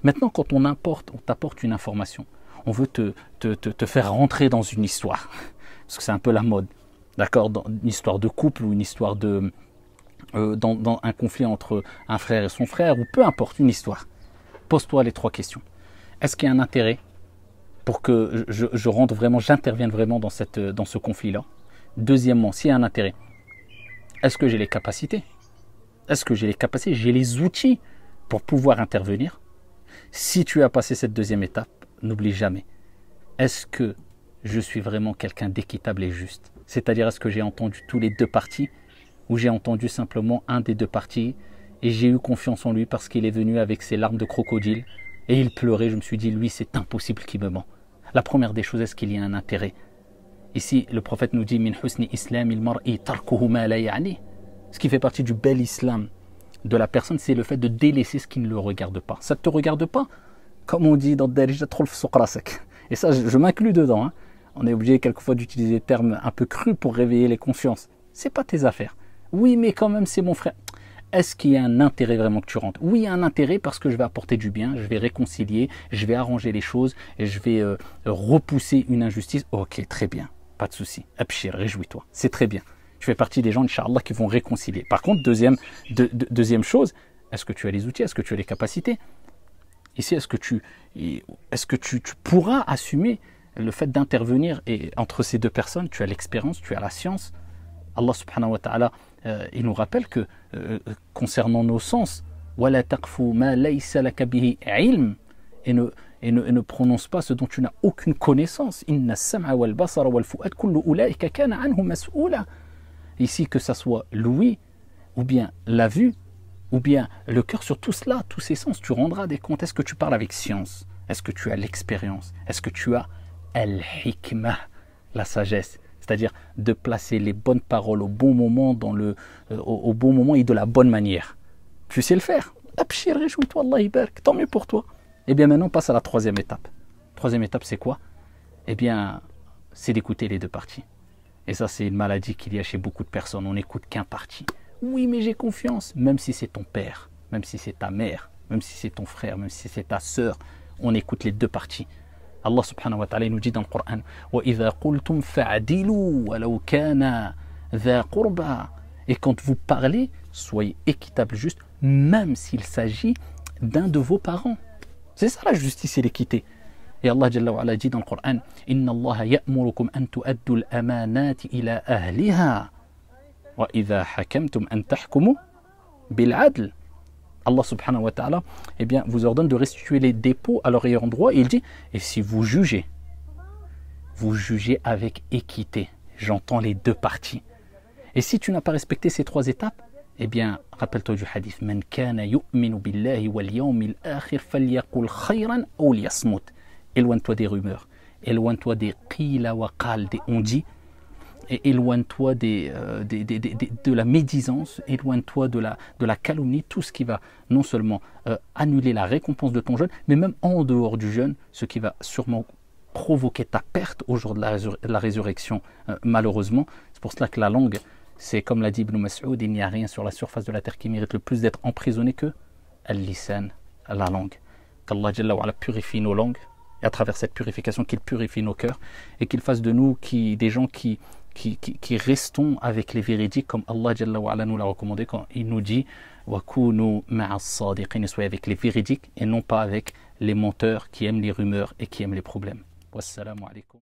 Maintenant, quand on t'apporte une information, on veut te faire rentrer dans une histoire, parce que c'est un peu la mode, d'accord, dans une histoire de couple ou une histoire dans un conflit entre un frère et son frère, ou peu importe, une histoire. Pose-toi les 3 questions. Est-ce qu'il y a un intérêt pour que je rentre vraiment, j'intervienne vraiment dans ce conflit-là? Deuxièmement, s'il y a un intérêt, est-ce que j'ai les capacités? Est-ce que j'ai les capacités, j'ai les outils pour pouvoir intervenir? Si tu as passé cette deuxième étape, n'oublie jamais, est-ce que je suis vraiment quelqu'un d'équitable et juste? C'est-à-dire, est-ce que j'ai entendu tous les 2 parties ou j'ai entendu simplement un des 2 parties et j'ai eu confiance en lui parce qu'il est venu avec ses larmes de crocodile et il pleurait, je me suis dit, lui, c'est impossible qu'il me ment. La première des choses, est-ce qu'il y a un intérêt? Ici, le prophète nous dit, min husni islamil mar'i tarkuhu ma la ya'ni. Ce qui fait partie du bel islam de la personne, c'est le fait de délaisser ce qui ne le regarde pas. Ça ne te regarde pas, comme on dit dans Darija Trolf Sokrasek. Et ça, je m'inclus dedans. Hein. On est obligé quelquefois d'utiliser des termes un peu crus pour réveiller les consciences. C'est pas tes affaires. Oui, mais quand même, c'est mon frère. Est-ce qu'il y a un intérêt vraiment que tu rentres? Oui, il y a un intérêt parce que je vais apporter du bien, je vais réconcilier, je vais arranger les choses et je vais repousser une injustice. Ok, très bien, pas de souci. Abshir, réjouis-toi, c'est très bien. Tu fais partie des gens, Inch'Allah, qui vont réconcilier. Par contre, deuxième chose, est-ce que tu as les outils? Est-ce que tu as les capacités? Ici, est-ce que tu pourras assumer le fait d'intervenir entre ces 2 personnes? Tu as l'expérience, tu as la science. Allah subhanahu wa ta'ala, il nous rappelle que concernant nos sens, وَلَا تَقْفُوا مَا لَيْسَ لَكَ بِهِ عِلْمٍ, et ne prononce pas ce dont tu n'as aucune connaissance. إِنَّ السَّمْعَ وَالْبَصَرَ وَالْفُؤَادَ كُلُّ أُولَٰئِكَ كَانَ عَنْهُ مَسْئُولًا. Ici, que ça soit l'ouïe, ou bien la vue, ou bien le cœur, sur tout cela, tous ces sens, tu rendras des comptes. Est-ce que tu parles avec science? Est-ce que tu as l'expérience? Est-ce que tu as al-hikmah, la sagesse? C'est-à-dire de placer les bonnes paroles au bon moment, au bon moment et de la bonne manière. Tu sais le faire. Abshir, réjouis-toi, Allah ibarak, tant mieux pour toi. Et bien maintenant, on passe à la 3e étape. 3e étape, c'est quoi? Eh bien, c'est d'écouter les 2 parties. Et ça, c'est une maladie qu'il y a chez beaucoup de personnes. On n'écoute qu'un parti. Oui, mais j'ai confiance. Même si c'est ton père, même si c'est ta mère, même si c'est ton frère, même si c'est ta sœur, on écoute les 2 parties. Allah subhanahu wa ta'ala nous dit dans le Coran, وَإِذَا قُلْتُمْ فَعْدِلُوا وَلَوْ كَانَ ذَا قُرْبَى. Et quand vous parlez, soyez équitable, juste, même s'il s'agit d'un de vos parents. C'est ça la justice et l'équité. Et Allah Jalla wa Ala dit dans le Coran, Inna Allah ya'murukum an tu'addu al-amanati ila ahliha wa idha hakamtum an tahkumu bil adl. Allah subhanahu wa ta'ala, eh bien, vous ordonne de restituer les dépôts à leur ayant droit. Et il dit, et si vous jugez avec équité. J'entends les 2 parties. Et si tu n'as pas respecté ces 3 étapes, eh bien, rappelle-toi du hadith, Man kana yu'minu billahi wal yawmil akhir falyaqul khayran aw liyasmut. Éloigne-toi des rumeurs, éloigne-toi des qila wa qal, des on-dit, et éloigne-toi de la médisance, éloigne-toi de la calomnie, tout ce qui va non seulement annuler la récompense de ton jeûne, mais même en dehors du jeûne, ce qui va sûrement provoquer ta perte au jour de la résurrection, malheureusement. C'est pour cela que la langue, c'est comme l'a dit Ibn Mas'ud, il n'y a rien sur la surface de la terre qui mérite le plus d'être emprisonné que al-lisan, la langue. Qu'Allah Jalla wa Ala purifie nos langues, et à travers cette purification, qu'il purifie nos cœurs, et qu'il fasse de nous des gens qui restons avec les véridiques, comme Allah Jalla wa Ala nous l'a recommandé quand il nous dit wa kunu ma'a as-sadiqin, soyez avec les véridiques et non pas avec les menteurs qui aiment les rumeurs et qui aiment les problèmes. Wassalamu alaikum.